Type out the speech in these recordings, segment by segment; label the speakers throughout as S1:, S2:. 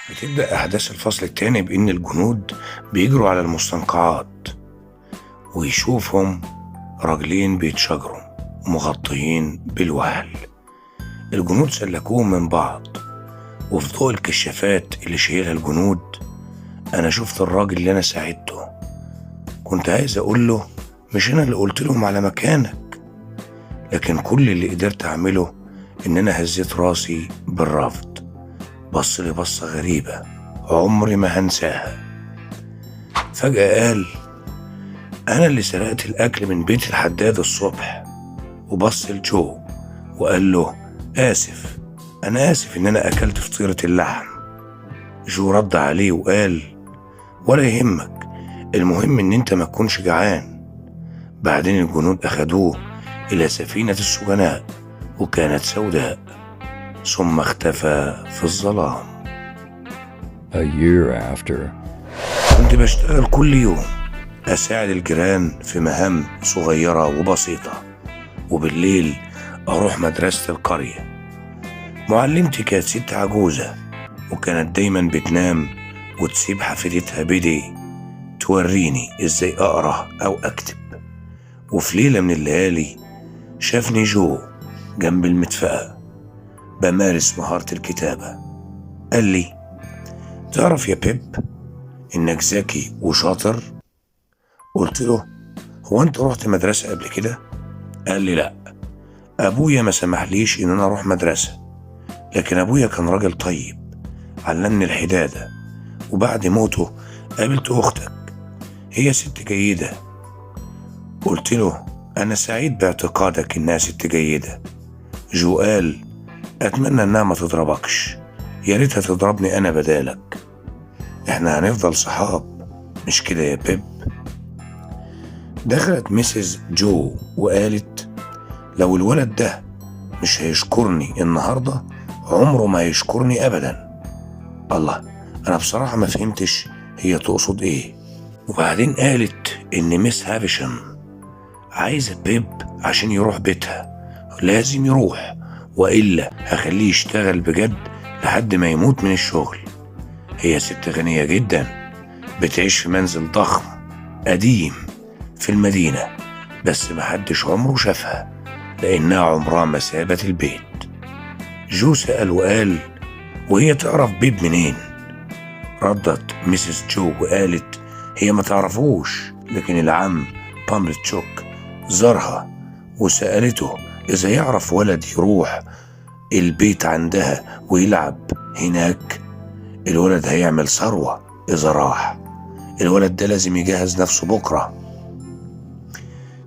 S1: بتبدأ أحداث الفصل التاني بإن الجنود بيجروا على المستنقعات ويشوفهم راجلين بيتشاجروا مغطيين بالوهل. الجنود سلكوهم من بعض، وفي ضوء الكشافات اللي شايلها الجنود أنا شفت الراجل اللي أنا ساعدته. كنت عايز أقول له مش أنا اللي قلت لهم على مكانك، لكن كل اللي قدرت أعمله إن أنا هزيت راسي بالرفض. بص لي بصة غريبة عمري ما هنساها. فجأة قال أنا اللي سرقت الأكل من بيت الحداد الصبح، وبص لجو وقال له آسف، أنا آسف إن أنا أكلت فطيرة اللحم. جو رد عليه وقال ولا يهمك، المهم إن أنت ما تكونش جعان. بعدين الجنود أخدوه إلى سفينة السجناء وكانت سوداء، ثم اختفى في الظلام.
S2: A year after.
S1: كنت بشتغل كل يوم أساعد الجيران في مهام صغيرة وبسيطة، وبالليل أروح مدرسة القرية. معلمتي كانت ست عجوزة، وكانت دايما بتنام وتسيب حفيدتها بيدي توريني إزاي أقرأ أو أكتب. وفي ليلة من الليالي شافني جو جنب المدفأة بمارس مهارة الكتابة. قال لي تعرف يا بيب إنك ذكي وشاطر؟ قلت له هو أنت رحت مدرسة قبل كده؟ قال لي لأ، أبويا ما سمحليش إن أنا أروح مدرسة، لكن أبويا كان راجل طيب علمني الحدادة، وبعد موته قابلت أختك، هي ست جيدة. قلت له أنا سعيد باعتقادك إنها ست جيدة. جو قال أتمنى إنها ما تضربكش، يا ريتها تضربني أنا بدالك، إحنا هنفضل صحاب مش كده يا بيب؟ دخلت مسز جو وقالت لو الولد ده مش هيشكرني النهاردة عمره ما هيشكرني أبدا. الله، أنا بصراحة ما فهمتش هي تقصد إيه. وبعدين قالت إن ميس هافشن عايزة بيب عشان يروح بيتها، لازم يروح وإلا هخليه يشتغل بجد لحد ما يموت من الشغل. هي ست غنية جدا بتعيش في منزل ضخم قديم في المدينة، بس محدش عمره شافها لأنها عمرها ما سابت البيت. جو سأل وقال وهي تعرف بيب منين؟ ردت ميسيس جو وقالت هي ما تعرفوش، لكن العم بامبلتشوك زارها وسألته إذا يعرف ولد يروح البيت عندها ويلعب هناك. الولد هيعمل ثروة إذا راح، الولد ده لازم يجهز نفسه بكرة.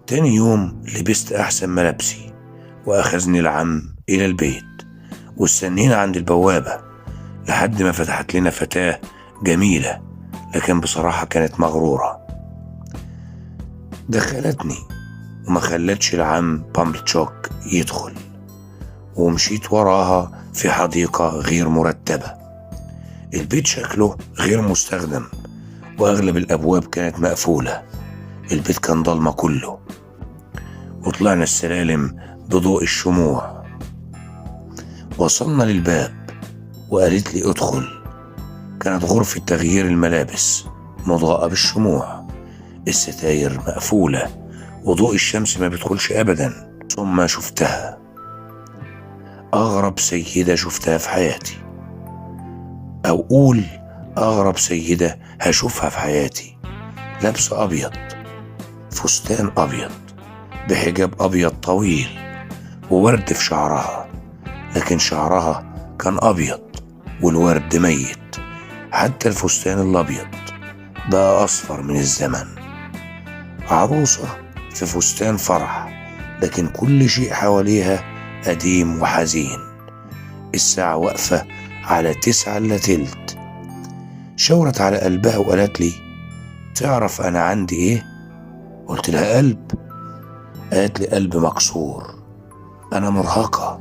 S1: تاني يوم لبست أحسن ملابسي وأخذني العم إلى البيت، واستنينا عند البوابة لحد ما فتحت لنا فتاة جميلة، لكن بصراحة كانت مغرورة. دخلتني وما خلتش العم بامبلتشوك يدخل، ومشيت وراها في حديقة غير مرتبة. البيت شكله غير مستخدم وأغلب الأبواب كانت مقفولة. البيت كان ضلمة كله، وطلعنا السلالم بضوء الشموع. وصلنا للباب وقالت لي ادخل. كانت غرفة تغيير الملابس مضاءة بالشموع، الستاير مقفولة وضوء الشمس ما بيدخلش أبدا. ثم شفتها، أغرب سيدة شفتها في حياتي، أو قول أغرب سيدة هشوفها في حياتي. لابسة أبيض، فستان أبيض بحجاب أبيض طويل وورد في شعرها، لكن شعرها كان أبيض والورد ميت. حتى الفستان الأبيض بقى أصفر من الزمن. عروسة في فستان فرح، لكن كل شيء حواليها قديم وحزين. الساعة واقفة على 9 إلا تلت. شاورت على قلبها وقالت لي تعرف أنا عندي إيه؟ قلت لها قلب. قالت لي قلب مكسور، أنا مرهقة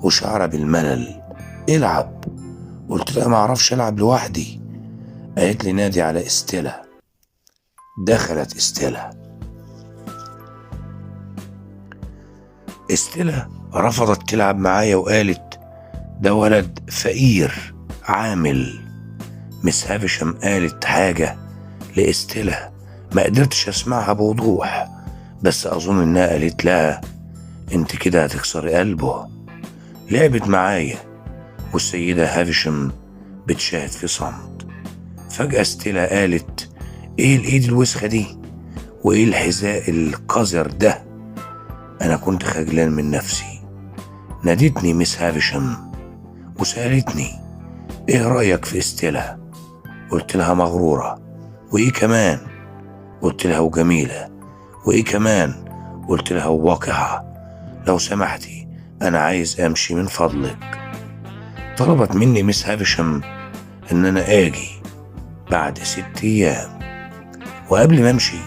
S1: وشعرة بالملل، العب. قلت لها معرفش ألعب لوحدي. قالت لي نادي على استيلا. دخلت استيلا رفضت تلعب معايا وقالت ده ولد فقير عامل مس هافشم قالت حاجة لإستيلا ما قدرتش أسمعها بوضوح، بس أظن إنها قالت لها أنت كده هتكسري قلبه. لعبت معايا والسيدة هافشم بتشاهد في صمت. فجأة ستيلا قالت ايه الايد الوسخة دي وايه الحذاء القذر ده؟ انا كنت خجلان من نفسي. نادتني مس هافشم وسألتني ايه رأيك في ستيلا؟ قلت لها مغرورة. وايه كمان؟ قلت لها وجميلة. وايه كمان؟ قلت لها وواقعة. لو سمحتي انا عايز امشي من فضلك. طلبت مني مس هافشم ان انا اجي بعد 6 ايام. وقبل ما امشي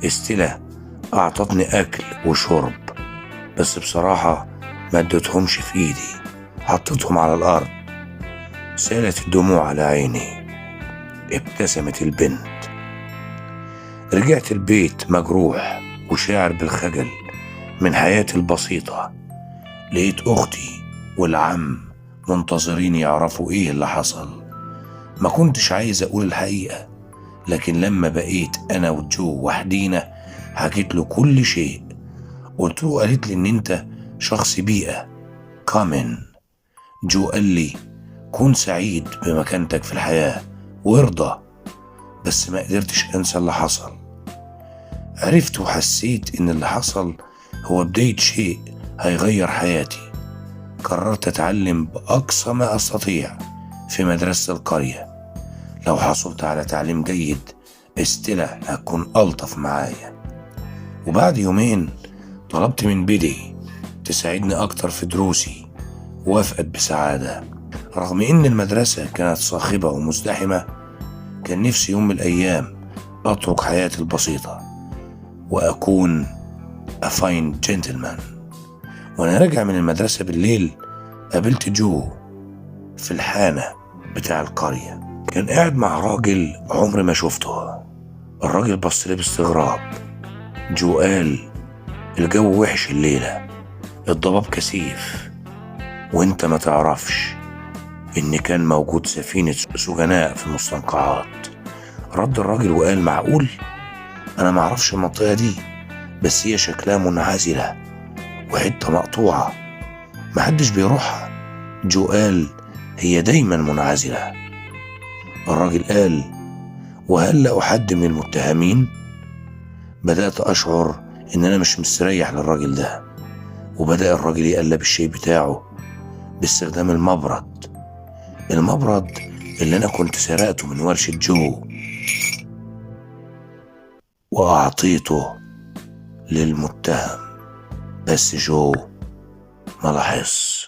S1: ستيلا اعطتني اكل وشرب، بس بصراحة ما اديتهمش في ايدي، حطيتهم على الارض. سالت الدموع على عيني. ابتسمت البنت. رجعت البيت مجروح وشاعر بالخجل من حياتي البسيطة. لقيت اختي والعم منتظرين يعرفوا ايه اللي حصل. ما كنتش عايز اقول الحقيقة، لكن لما بقيت انا وجو وحدينا حكيت له كل شيء. قلت له قالت لي ان انت شخص بيئة كامن. جو قال لي كن سعيد بمكانتك في الحياة وارضى، بس ما قدرتش انسى اللي حصل. عرفت وحسيت ان اللي حصل هو بداية شيء هيغير حياتي. قررت اتعلم باقصى ما استطيع في مدرسة القرية. لو حصلت على تعليم جيد ستيلا هتكون ألطف معايا. وبعد يومين طلبت من بيدي تساعدني أكتر في دروسي، وافقت بسعادة. رغم إن المدرسة كانت صاخبة ومزدحمة، كان نفسي يوم من الأيام أترك حياتي البسيطة وأكون a fine gentleman. وأنا راجع من المدرسة بالليل قابلت جو في الحانة بتاع القرية. كان قاعد مع راجل عمري ما شفته. الراجل بص لي باستغراب. جو قال الجو وحش الليلة، الضباب كثيف، وانت ما تعرفش ان كان موجود سفينة سجناء في المستنقعات. رد الراجل وقال معقول؟ انا ما اعرفش المنطقة دي، بس هي شكلها منعزلة وحتة مقطوعة محدش بيروحها. جو قال هي دايما منعزلة. الراجل قال وهل لقوا حد من المتهمين؟ بدأت أشعر إن أنا مش مستريح للراجل ده، وبدأ الراجل يقلب الشاي بتاعه باستخدام المبرد اللي أنا كنت سرقته من ورشة جو وأعطيته للمتهم، بس جو ما لاحظش.